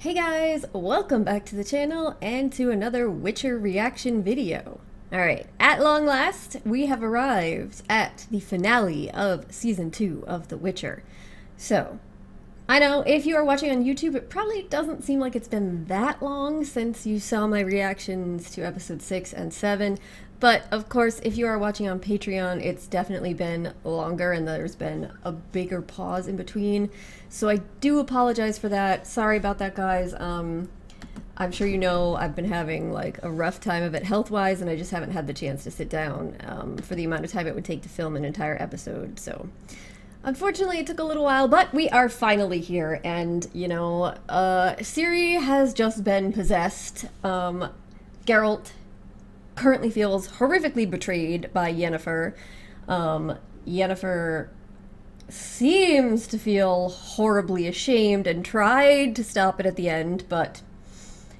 Hey guys, welcome back to the channel and to another Witcher reaction video. Alright, at long last, we have arrived at the finale of Season 2 of The Witcher. So, I know if you are watching on YouTube, it probably doesn't seem like it's been that long since you saw my reactions to episode 6 and 7, but of course, if you are watching on Patreon, it's definitely been longer and there's been a bigger pause in between. So I do apologize for that. Sorry about that, guys. I'm sure you know I've been having like a rough time of it health-wise, and I just haven't had the chance to sit down for the amount of time it would take to film an entire episode. So unfortunately, it took a little while, but we are finally here, and you know, Ciri has just been possessed. Geralt currently feels horrifically betrayed by Yennefer. Yennefer seems to feel horribly ashamed and tried to stop it at the end, but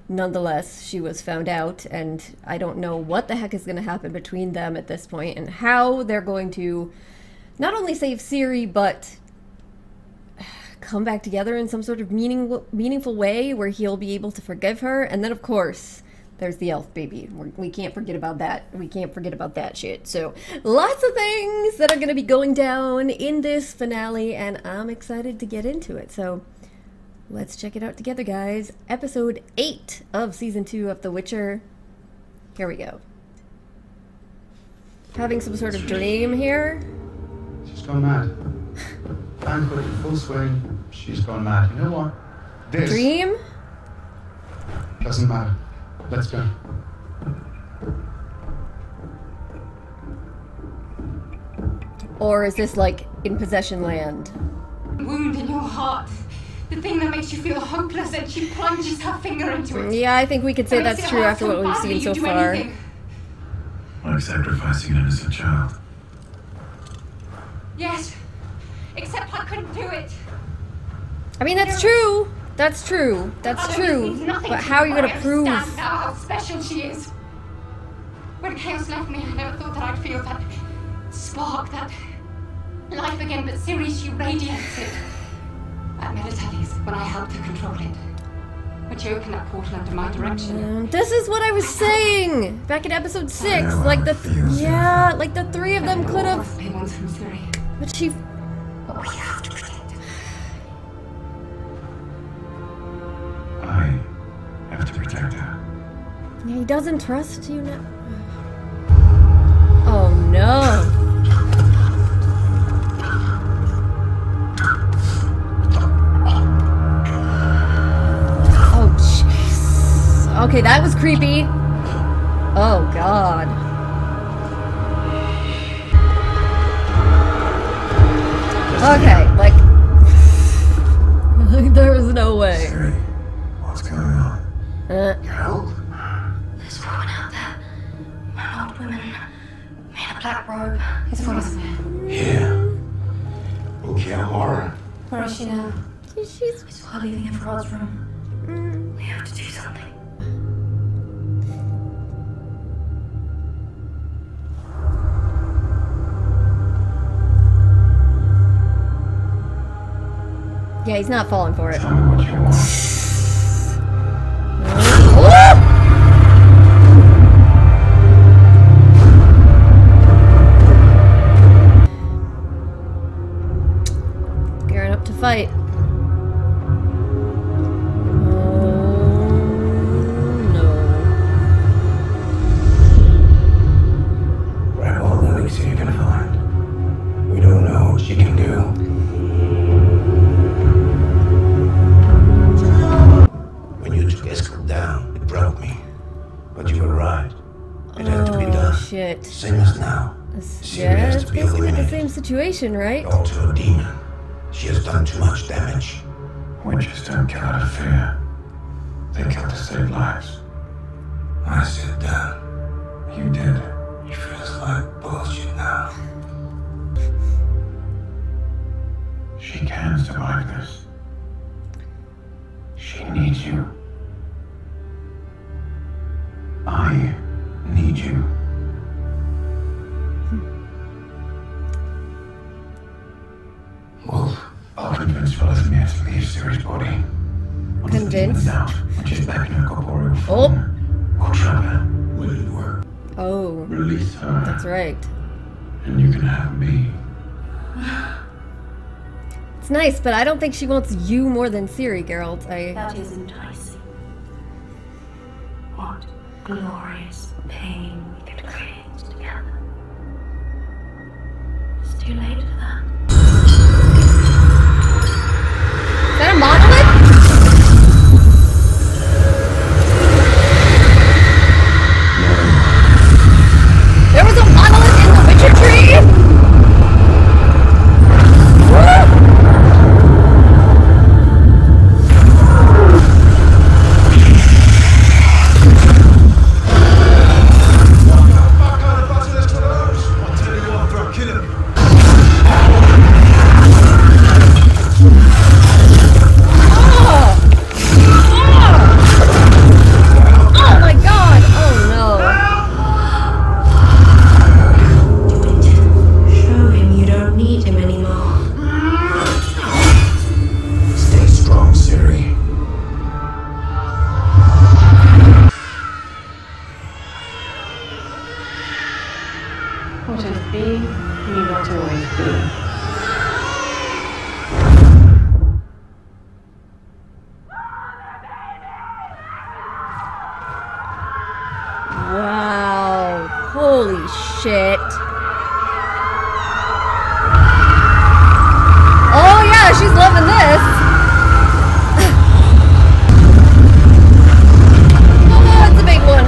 nonetheless, she was found out, and I don't know what the heck is going to happen between them at this point, and how they're going to not only save Ciri, but come back together in some sort of meaningful way where he'll be able to forgive her. And then, of course, there's the elf baby. We can't forget about that. We can't forget about that shit. So, lots of things that are going to be going down in this finale, and I'm excited to get into it. So, let's check it out together, guys. Episode 8 of Season 2 of The Witcher. Here we go. Having some sort of dream here. She's gone mad. Banquet in full swing. She's gone mad. You know what? This dream? Doesn't matter. Let's go. Or is this like in possession land? Wound in your heart. The thing that makes you feel hopeless, and she plunges her finger into it. Yeah, I think we could say that's true after what we've seen so far. Like sacrificing an innocent child. Yes, except I couldn't do it. I mean, that's true. That's true. That's true. But how are you going to prove? I understand now how special she is. When chaos left me, I never thought that I'd feel that spark, that life again. But Ciri, she radiates it. I met at Ellie's when I helped her control it. When she opened that portal under my direction. This is what I was saying back in episode 6. Like the like the three of them could have. But she. But we have to protect her. I have to protect her. Yeah, he doesn't trust you now. Oh no. Oh jeez. Okay, that was creepy. Oh god. Okay, like there was no way. Ciri, what's going on? Geralt? There's a woman out there. An old woman in a black robe. It's Voleth Meir. Here. Okay, horror. Where is she now? She's We saw her leaving in Rod's room. We have to do something. yeah, he's not falling for it. Tell me what you want. Gearing up to fight. Grab all the elixir you can find. We don't know what she can do. When you took Yaskir down, it broke me. But you were right. It had to be done. Shit. Same as now. Yeah, has it's to be basically the eliminated. same situation, right? Also a demon. She has done too much damage. Witches don't kill out of fear. They kill to save lives. I sit down. You did. It feels like bullshit now. She can survive this. She needs you. I need you. Wolf, I'll convince Voleth Meir to leave Ciri's body. convinced. When she's back in her corporeal form, we'll trap her. Will it work? Oh. Release her. That's right. And you can have me. It's nice, but I don't think she wants you more than Ciri, Geralt. That is enticing. What glorious pain we could create together. It's too late for that. Is that a monolith? There was a monolith in the Witcher tree? What is be, need not always be. Wow. Holy shit. Oh yeah, she's loving this. Oh, it's a big one.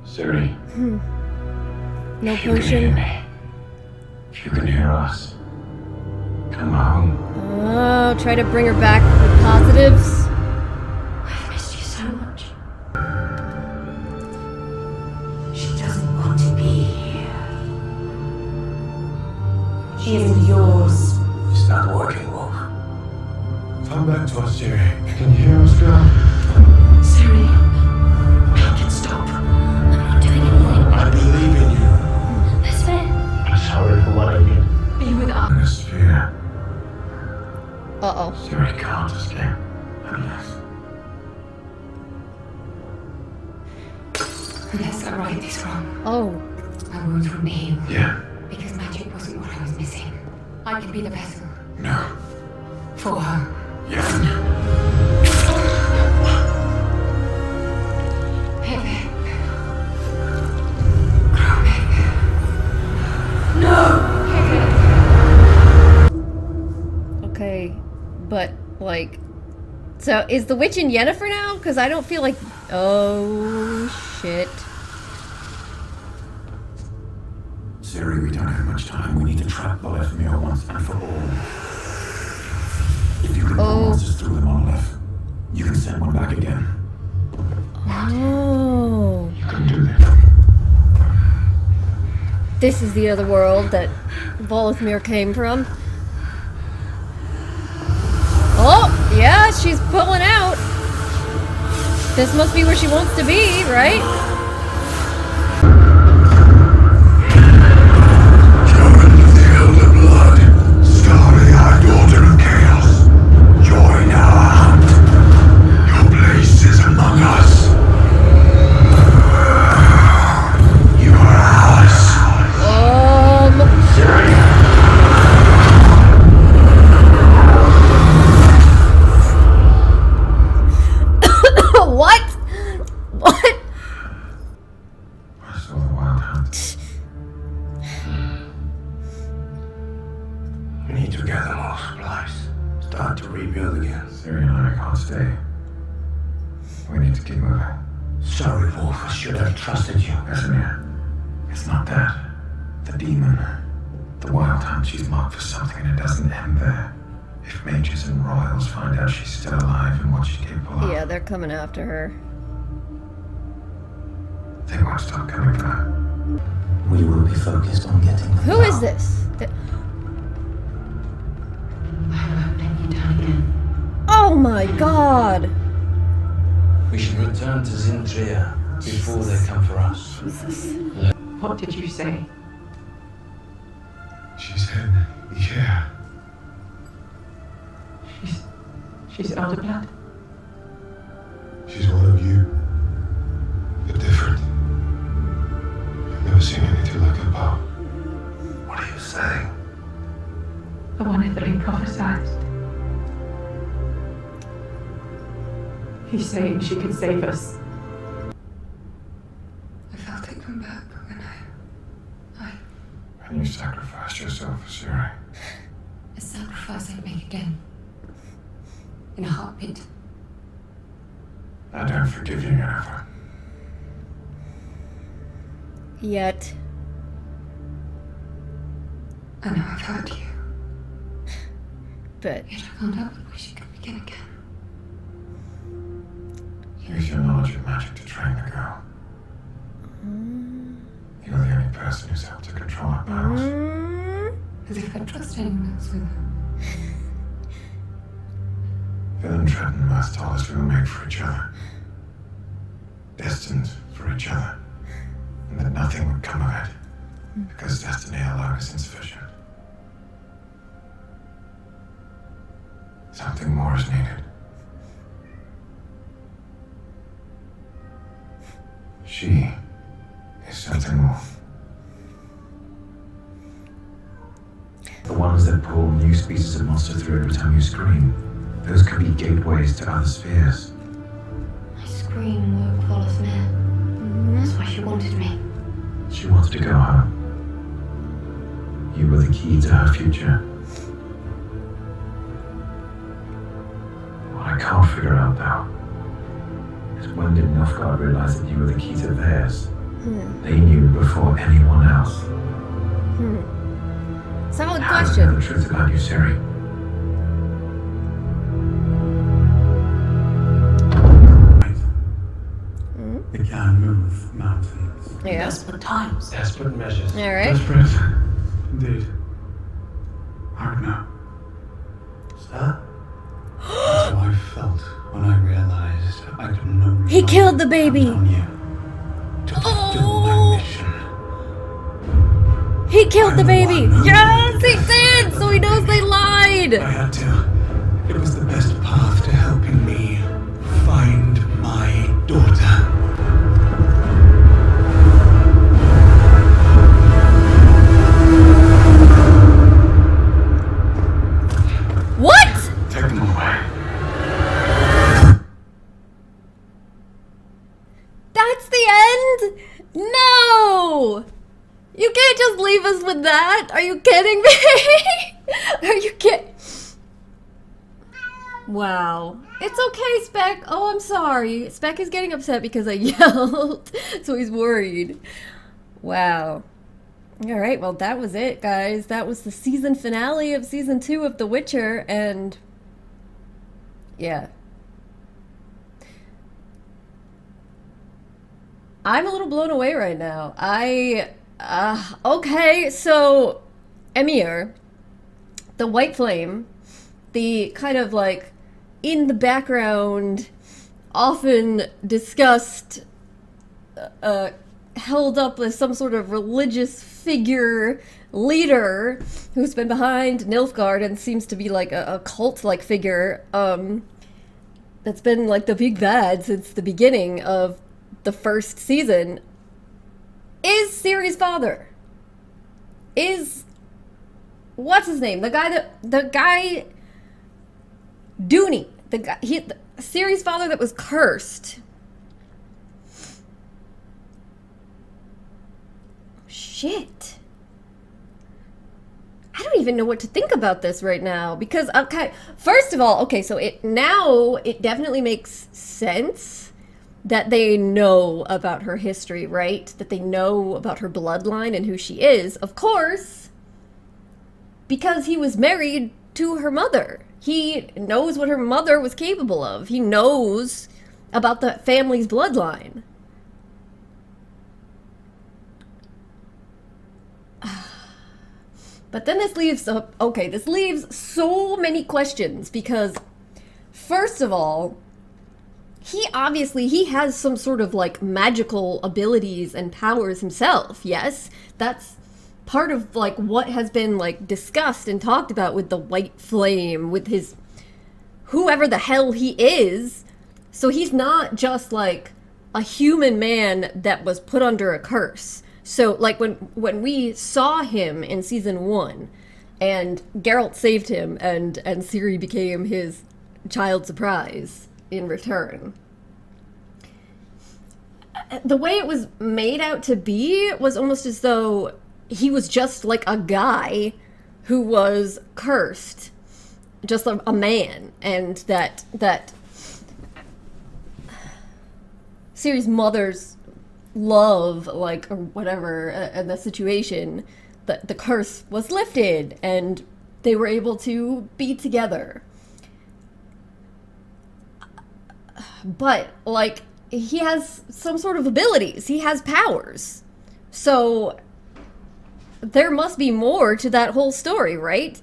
Ciri. No if you can potion. hear me, if you can hear us, come home. Oh, try to bring her back with positives. I've missed you so much. She doesn't want to be here. She isn't yours. It's not working, Wolf. Come back to us, Ciri. Can you hear us, girl? Ciri, make it stop. I'm not doing anything. I believe in you. That's fair. I'm sorry for what I did. Be with us. In this sphere, Uh-oh. Ciri can't escape unless... Yes, I right this wrong. Oh. My wounds wouldn't heal. Yeah. Because magic wasn't what I was missing. I can be the vessel. No. For her. Yen. Okay, but, like... So, is the witch in Yennefer now? Because I don't feel like... Oh, shit. Ciri, we don't have much time. We need to trap Voleth Meir once and for all. If you can pull monsters through the monolith, you can send one back again. Oh. You can do that. This is the other world that Voleth Meir came from. Oh, yeah, she's pulling out. This must be where she wants to be, right? Children of the Elder Blood, starry-eyed daughter of chaos, join our hunt. Your place is among us. You are ours. Ciri. What? What? I saw the wild hunt. We need to gather more supplies. Start to rebuild again. Ciri and I can't stay. We need to keep moving. Sorry, Wolf. I should have trusted you. Casimir, it's not that. The demon. The wild hunt, she's marked for something and it doesn't end there. If mages and royals find out she's still alive and what she's capable of, Yeah, they're coming after her. they won't stop coming for her. We will be focused on getting them Who is down. this? I won't let you down again. Oh my god! We should return to Zintria before they come for us. Jesus. What did you say? She said, yeah. She's elder blood. She's one of you. But different. I've never seen anything like her power. What are you saying? The one Etheline prophesied. He's saying she can save us. I felt it come back when And you sacrificed yourself for Ciri. a sacrifice I'd make again. In a heartbeat. I don't forgive you, Yennefer. Yet. I know I've hurt you. But Yet I can't help but wish you could begin again. Use your knowledge of magic to train the girl. You're the only person who's able to control her powers. As if I'd trust anyone else with her. Villentred and Mirth told us we were made for each other. Destined for each other. And that nothing would come of it. Because destiny alone is insufficient. Something more is needed. She is something more. The ones that pull new species of monster through every time you scream. Those could be gateways to other spheres. My scream woke Voleth Meir. That's why she wanted me. She wanted to go home. You were the key to her future. What I can't figure out now is when did Nilfgaard realize that you were the key to theirs? They knew before anyone else. solid How do they know question. the truth about you, Ciri? They can move mountains. Yeah. Desperate times. Desperate measures. All right. Desperate. Indeed. Hard now. Sir? That's how I felt when I realized I could no longer He killed the baby. count on you to fulfill my mission. He killed the I'm the baby. one who- Yes, he did. So he knows they lied. I had to. It was the best path to helping me find my daughter. What? Take them away. That's the end? No! You can't just leave us with that. Are you kidding me? Are you kidding? Wow. It's okay, Speck. Oh, I'm sorry. Speck is getting upset because I yelled, so he's worried. Wow. Alright, well that was it, guys. That was the season finale of season 2 of The Witcher, and yeah. I'm a little blown away right now. Okay, so Emir, the White Flame, the kind of like in the background, often discussed, held up as some sort of religious figure leader who's been behind Nilfgaard and seems to be like a cult-like figure, that's been like the big bad since the beginning of the first season, is Ciri's father. Is, what's his name? The guy Dooney, Ciri's father that was cursed. Shit. I don't even know what to think about this right now because, okay, first of all, okay, so it definitely makes sense that they know about her history, right? That they know about her bloodline and who she is, of course, because he was married to her mother. He knows what her mother was capable of. He knows about the family's bloodline. But then this leaves, okay, this leaves so many questions because, first of all, he has some sort of, like, magical abilities and powers himself, yes? That's part of, like, what has been, like, discussed and talked about with the white flame, with his, whoever the hell he is. So he's not just, like, a human man that was put under a curse. So, like, when we saw him in season 1, and Geralt saved him, and Ciri became his child surprise in return, the way it was made out to be was almost as though he was just, like, a guy who was cursed, just a man, and that Ciri's mother's love, like, or whatever, and the situation, the curse was lifted, and they were able to be together. But, like, he has some sort of abilities. He has powers. So there must be more to that whole story, right?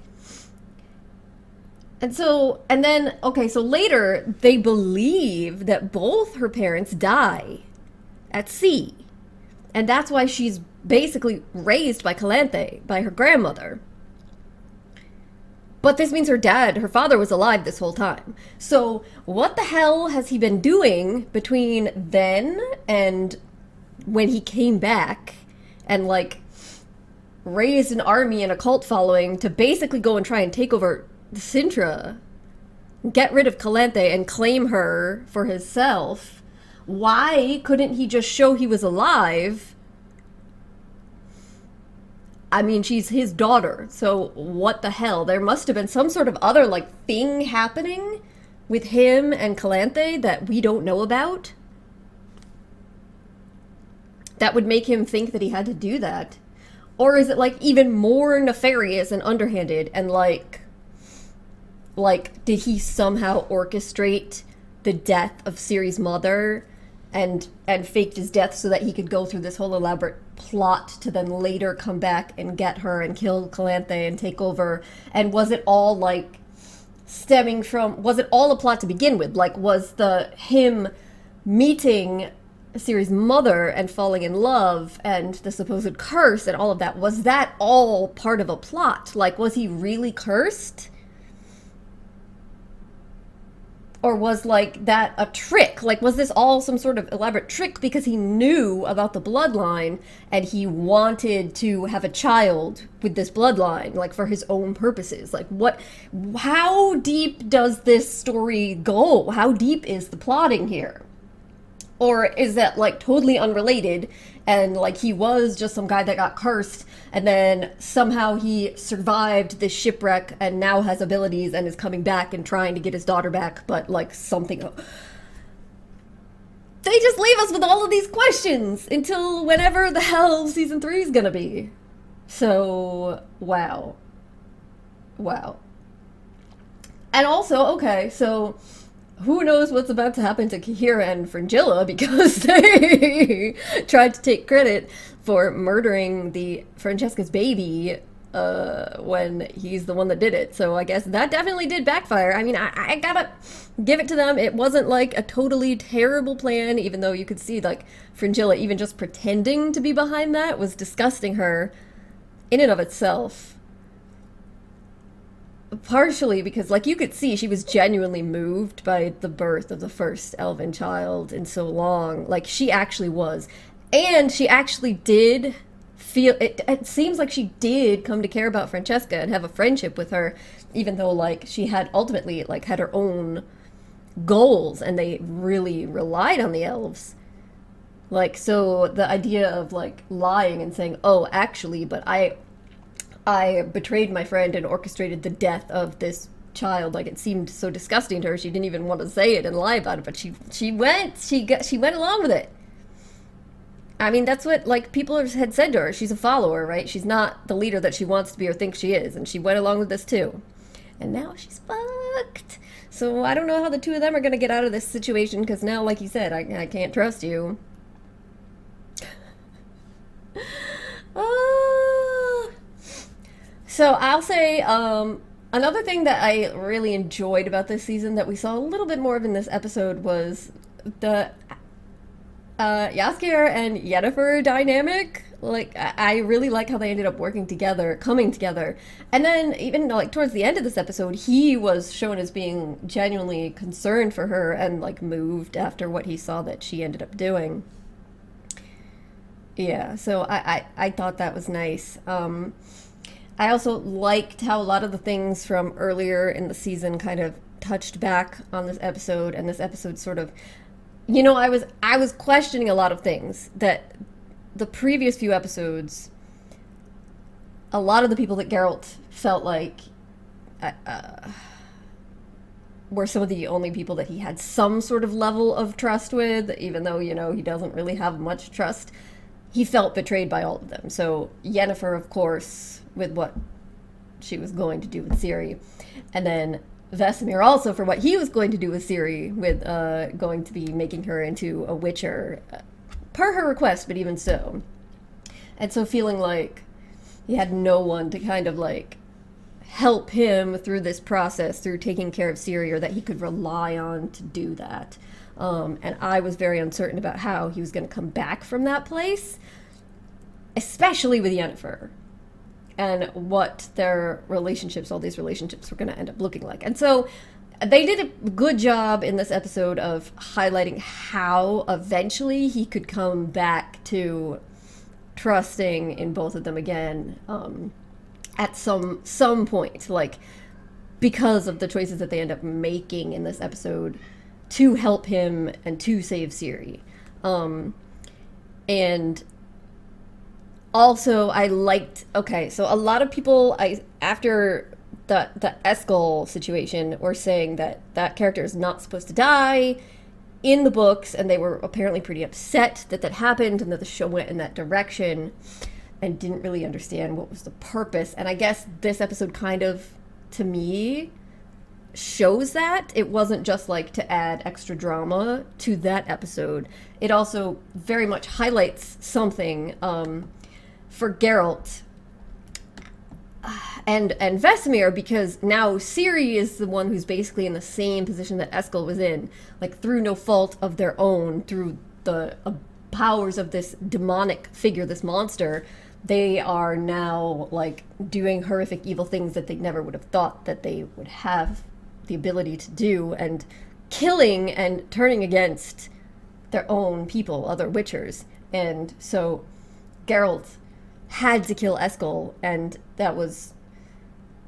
And then, okay, so later they believe that both her parents die at sea. And that's why she's basically raised by Calanthe, by her grandmother. But this means her father was alive this whole time. So what the hell has he been doing between then and when he came back and, like, raised an army and a cult following to basically go and try and take over Sintra, get rid of Calanthe and claim her for himself? Why couldn't he just show he was alive? I mean, she's his daughter, so what the hell? There must have been some sort of other, like, thing happening with him and Calanthe that we don't know about that would make him think that he had to do that. Or is it, like, even more nefarious and underhanded and, like, did he somehow orchestrate the death of Ciri's mother and faked his death so that he could go through this whole elaborate plot to then later come back and get her and kill Calanthe and take over? And was it all, like, stemming from, was it all a plot to begin with? Like, was him meeting Ciri's mother and falling in love and the supposed curse and all of that, was that all part of a plot? Like, was he really cursed? Or was, like, that a trick? Like, was this all some sort of elaborate trick because he knew about the bloodline and he wanted to have a child with this bloodline, like, for his own purposes? Like, how deep does this story go? How deep is the plotting here? Or is that, like, totally unrelated and, like, he was just some guy that got cursed and then somehow he survived this shipwreck and now has abilities and is coming back and trying to get his daughter back, but, like, something... They just leave us with all of these questions until whenever the hell season 3 is gonna be. So, wow. Wow. And also, okay, so... who knows what's about to happen to Cahir and Fringilla because they tried to take credit for murdering Francesca's baby when he's the one that did it. So I guess that definitely did backfire. I mean, I gotta give it to them. It wasn't, like, a totally terrible plan, even though you could see, like, Fringilla even just pretending to be behind that was disgusting her in and of itself. Partially because, like, you could see she was genuinely moved by the birth of the first elven child in so long. Like, she actually was. And she actually did feel... It seems like she did come to care about Francesca and have a friendship with her, even though, like, she had ultimately, like, had her own goals, and they really relied on the elves. Like, so the idea of, like, lying and saying, oh, actually, but I betrayed my friend and orchestrated the death of this child. Like, it seemed so disgusting to her. She didn't even want to say it and lie about it, but she went along with it. I mean, that's what, like, people had said to her. She's a follower, right? She's not the leader that she wants to be or thinks she is, and she went along with this too. And now she's fucked. fucked. So I don't know how the two of them are going to get out of this situation, because now, like you said, I can't trust you. So I'll say, another thing that I really enjoyed about this season that we saw a little bit more of in this episode was the Yaskir and Yennefer dynamic. Like, I really like how they ended up working together, coming together. And then, even, like, towards the end of this episode, he was shown as being genuinely concerned for her and, like, moved after what he saw that she ended up doing. Yeah, so I thought that was nice. I also liked how a lot of the things from earlier in the season kind of touched back on this episode, and this episode sort of, you know, I was questioning a lot of things that the previous few episodes, a lot of the people that Geralt felt like were some of the only people that he had some sort of level of trust with, even though, you know, he doesn't really have much trust. He felt betrayed by all of them. So Yennefer, of course, with what she was going to do with Ciri, and then Vesemir also for what he was going to do with Ciri, with going to be making her into a Witcher, per her request, but even so. And so feeling like he had no one to kind of like help him through this process, through taking care of Ciri, or that he could rely on to do that. And I was very uncertain about how he was going to come back from that place, especially with Yennefer, and what their relationships, all these relationships, were going to end up looking like. And so they did a good job in this episode of highlighting how eventually he could come back to trusting in both of them again, at some point, like, because of the choices that they end up making in this episode to help him and to save Ciri. And also I liked, okay, so a lot of people, after the Eskel situation, were saying that that character is not supposed to die in the books, and they were apparently pretty upset that that happened and that the show went in that direction and didn't really understand what was the purpose. And I guess this episode kind of, to me, shows that. It wasn't just like to add extra drama to that episode. It also very much highlights something for Geralt and Vesemir, because now Ciri is the one who's basically in the same position that Eskel was in, like through no fault of their own, through the powers of this demonic figure, this monster. They are now like doing horrific evil things that they never would have thought that they would have the ability to do, and killing and turning against their own people, other Witchers. And so Geralt had to kill Eskel, and that was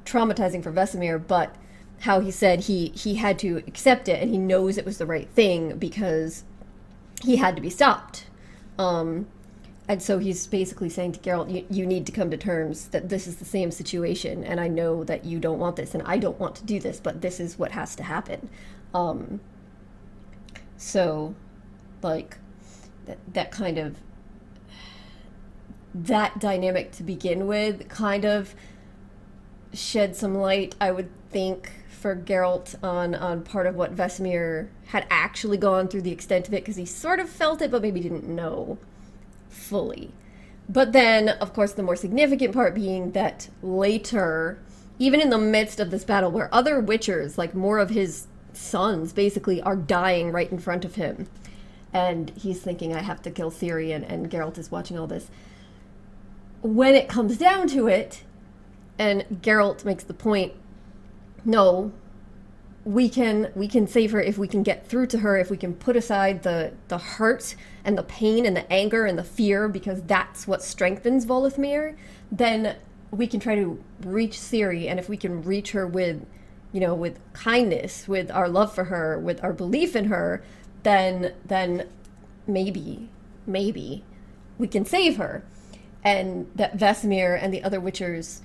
traumatizing for Vesemir, but how he said he had to accept it, and he knows it was the right thing because he had to be stopped. And so he's basically saying to Geralt, you need to come to terms that this is the same situation, and I know that you don't want this, and I don't want to do this, but this is what has to happen. So, like, that kind of, that dynamic to begin with kind of shed some light, I would think, for Geralt on part of what Vesemir had actually gone through, the extent of it, because he sort of felt it, but maybe didn't know fully. But then, of course, the more significant part being that later, even in the midst of this battle where other Witchers, like more of his sons, basically are dying right in front of him, and he's thinking, I have to kill Ciri, and Geralt is watching all this. When it comes down to it, and Geralt makes the point, no, we can save her if we can get through to her, if we can put aside the hurt and the pain and the anger and the fear, because that's what strengthens Voleth Meir, then we can try to reach Ciri. And if we can reach her with, you know, with kindness, with our love for her, with our belief in her, then maybe we can save her. And that Vesemir and the other Witchers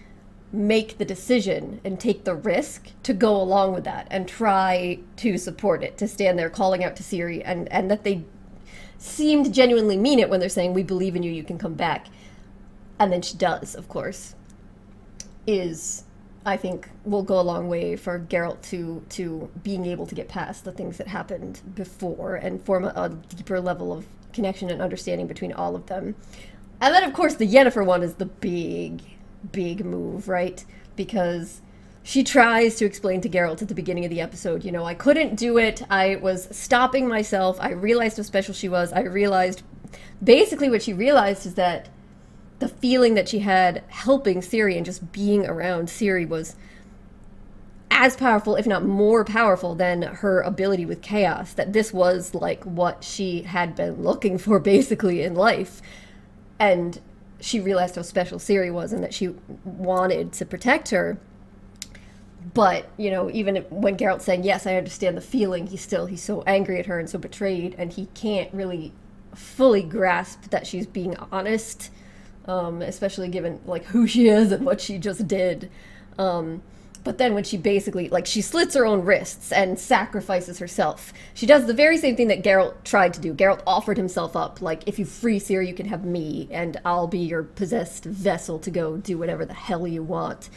make the decision and take the risk to go along with that and try to support it, to stand there calling out to Ciri, and that they seem to genuinely mean it when they're saying, we believe in you, you can come back. And then she does, of course, is I think will go a long way for Geralt to being able to get past the things that happened before and form a deeper level of connection and understanding between all of them. And then, of course, the Yennefer one is the big move, right? Because she tries to explain to Geralt at the beginning of the episode, you know, I couldn't do it. I was stopping myself. I realized how special she was. I realized, basically what she realized is that the feeling that she had helping Ciri and just being around Ciri was as powerful, if not more powerful, than her ability with chaos. That this was like what she had been looking for basically in life. And she realized how special Ciri was and that she wanted to protect her. But, you know, even when Geralt's saying, yes, I understand the feeling, he's so angry at her and so betrayed, and he can't really fully grasp that she's being honest, especially given, like, who she is and what she just did. But then when she basically, like, she slits her own wrists and sacrifices herself. She does the very same thing that Geralt tried to do. Geralt offered himself up, like, if you free Ciri, you can have me, and I'll be your possessed vessel to go do whatever the hell you want.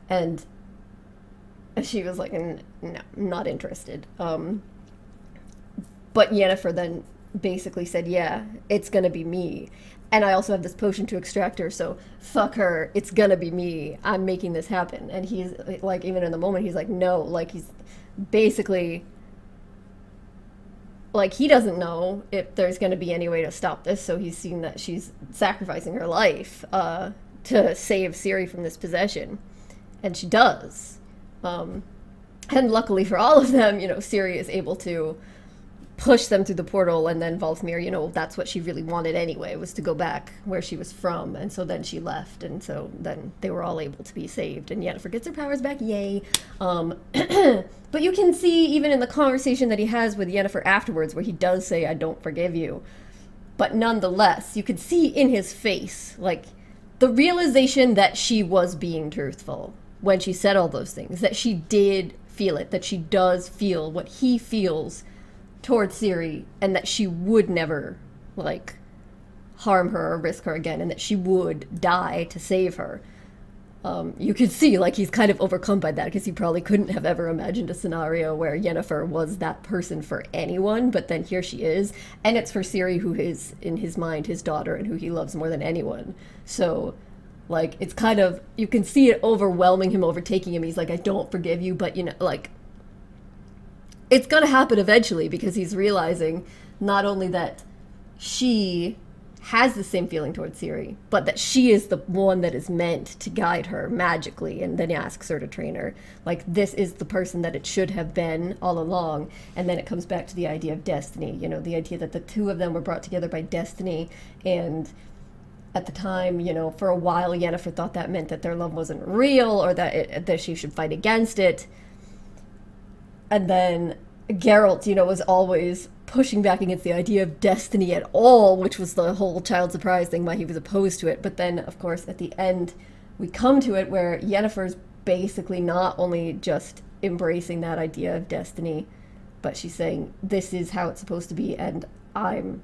And she was like, no, not interested. But Yennefer then basically said, yeah, it's gonna be me. And I also have this potion to extract her, so fuck her, it's gonna be me. I'm making this happen. And he's, like, even in the moment, he's like, no. Like, he's basically, like, he doesn't know if there's gonna be any way to stop this, so he's seen that she's sacrificing her life to save Ciri from this possession. And she does. And luckily for all of them, you know, Ciri is able to push them through the portal, and then Voleth Meir, you know, that's what she really wanted anyway, was to go back where she was from, and so then she left, and so then they were all able to be saved, and Yennefer gets her powers back, yay. But you can see, even in the conversation that he has with Yennefer afterwards, where he does say, I don't forgive you, but nonetheless, you could see in his face, like, the realization that she was being truthful when she said all those things, that she did feel it, that she does feel what he feels towards Ciri, and that she would never, like, harm her or risk her again, and that she would die to save her. You could see, like, he's kind of overcome by that, because he probably couldn't have ever imagined a scenario where Yennefer was that person for anyone, but then here she is, and it's for Ciri, who is, in his mind, his daughter, and who he loves more than anyone. So, like, it's kind of, you can see it overwhelming him, overtaking him. He's like, I don't forgive you, but, you know, like, it's gonna happen eventually, because he's realizing not only that she has the same feeling towards Ciri, but that she is the one that is meant to guide her magically, and then he asks her to train her. Like, this is the person that it should have been all along. And then it comes back to the idea of destiny, you know, the idea that the two of them were brought together by destiny, and at the time, you know, for a while, Yennefer thought that meant that their love wasn't real, or that she should fight against it. And then Geralt, you know, was always pushing back against the idea of destiny at all, which was the whole child surprise thing, why he was opposed to it. But then, of course, at the end, we come to it where Yennefer's basically not only just embracing that idea of destiny, but she's saying, this is how it's supposed to be, and I'm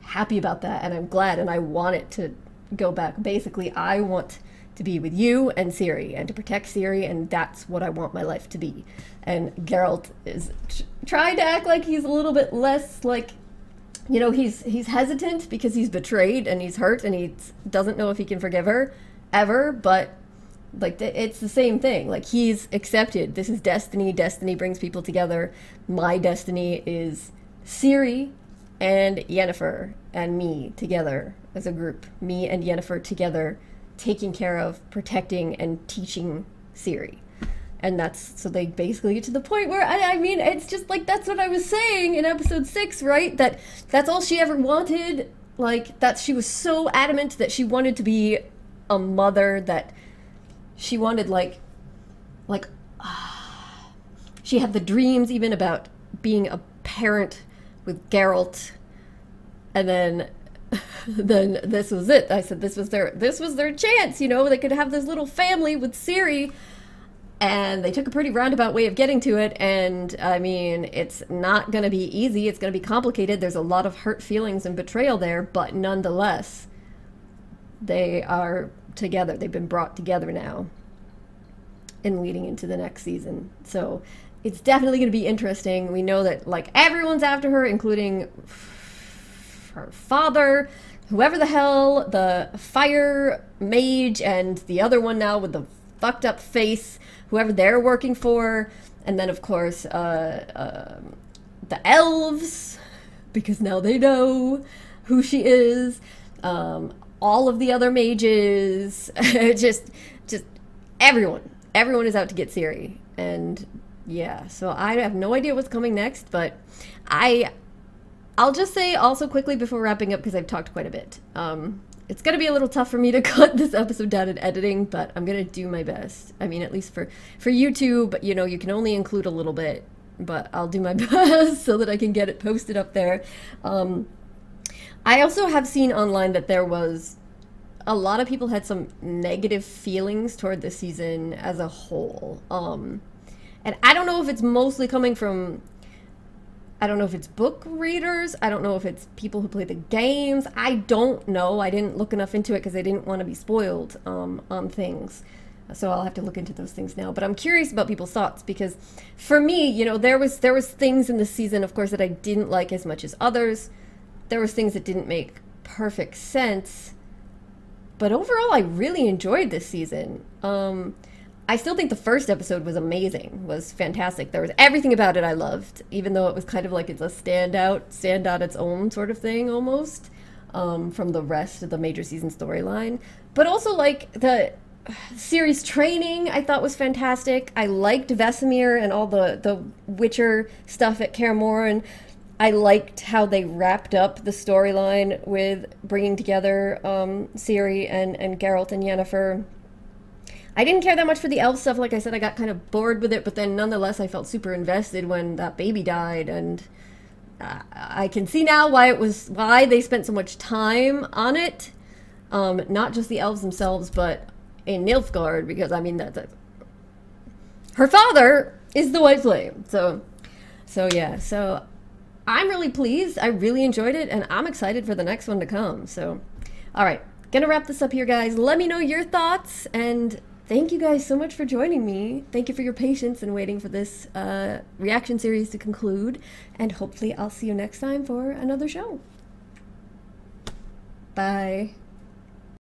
happy about that, and I'm glad, and I want it to go back. Basically, I want to be with you and Ciri, and to protect Ciri, and that's what I want my life to be. And Geralt is trying to act like he's a little bit less, like, you know, he's hesitant because he's betrayed and he's hurt and he doesn't know if he can forgive her ever, but like, it's the same thing. Like, he's accepted, this is destiny. Destiny brings people together. My destiny is Ciri and Yennefer and me together as a group. Me and Yennefer together, taking care of, protecting, and teaching Ciri. And that's, so they basically get to the point where, I mean, it's just like, that's what I was saying in episode 6, right? That's all she ever wanted. Like, that she was so adamant that she wanted to be a mother, that she wanted, she had the dreams even about being a parent with Geralt. And then this was it. I said this was their chance, you know, they could have this little family with Ciri. And they took a pretty roundabout way of getting to it, and I mean, it's not going to be easy, it's going to be complicated, there's a lot of hurt feelings and betrayal there, but nonetheless, they are together. They've been brought together now and leading into the next season. So it's definitely going to be interesting. We know that, like, everyone's after her, including her father, whoever the hell, the fire mage, and the other one now with the fucked up face, whoever they're working for. And then, of course, the elves, because now they know who she is. All of the other mages, just everyone. Everyone is out to get Ciri. And yeah, so I have no idea what's coming next, but I'll just say also quickly before wrapping up, because I've talked quite a bit. It's going to be a little tough for me to cut this episode down in editing, but I'm going to do my best. I mean, at least for YouTube, you know, you can only include a little bit, but I'll do my best so that I can get it posted up there. I also have seen online that there was a lot of people had some negative feelings toward the season as a whole. And I don't know if it's mostly coming from, I don't know if it's book readers, I don't know if it's people who play the games, I don't know. I didn't look enough into it because I didn't want to be spoiled on things. So I'll have to look into those things now. But I'm curious about people's thoughts, because for me, you know, there was things in this season, of course, that I didn't like as much as others. There was things that didn't make perfect sense. But overall, I really enjoyed this season. I still think the first episode was amazing, was fantastic. There was everything about it I loved, even though it was kind of like it's a stand out its own sort of thing almost, from the rest of the major season storyline. But also, like, the Ciri's training I thought was fantastic. I liked Vesemir and all the Witcher stuff at Kaer Morhen. I liked how they wrapped up the storyline with bringing together Ciri and Geralt and Yennefer. I didn't care that much for the elf stuff. Like I said, I got kind of bored with it, but then nonetheless I felt super invested when that baby died, and I can see now why they spent so much time on it. Not just the elves themselves, but in Nilfgaard, because I mean her father is the White Flame. So yeah, so I'm really pleased. I really enjoyed it, and I'm excited for the next one to come. So, all right, gonna wrap this up here, guys. Let me know your thoughts, and thank you guys so much for joining me. Thank you for your patience in waiting for this reaction series to conclude, and hopefully I'll see you next time for another show. Bye.